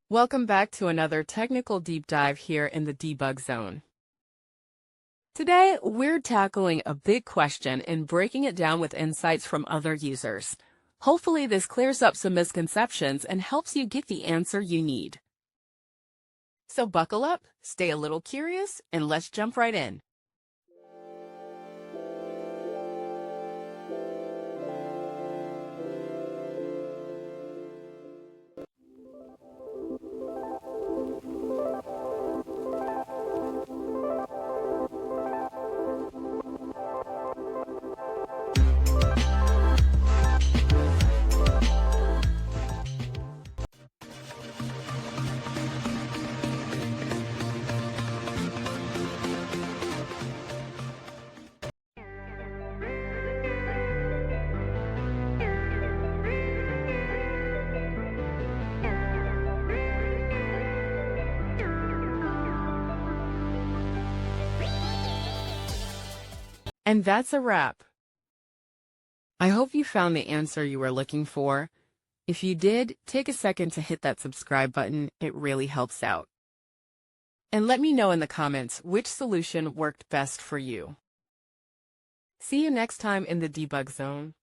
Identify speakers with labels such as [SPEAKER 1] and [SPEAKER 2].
[SPEAKER 1] Welcome back to another technical deep dive here in the debug zone. Today, we're tackling a big question and breaking it down with insights from other users. Hopefully, this clears up some misconceptions and helps you get the answer you need. So buckle up, stay a little curious, and let's jump right in. And that's a wrap. I hope you found the answer you were looking for. If you did, take a second to hit that subscribe button. It really helps out. And let me know in the comments which solution worked best for you. See you next time in the debug zone.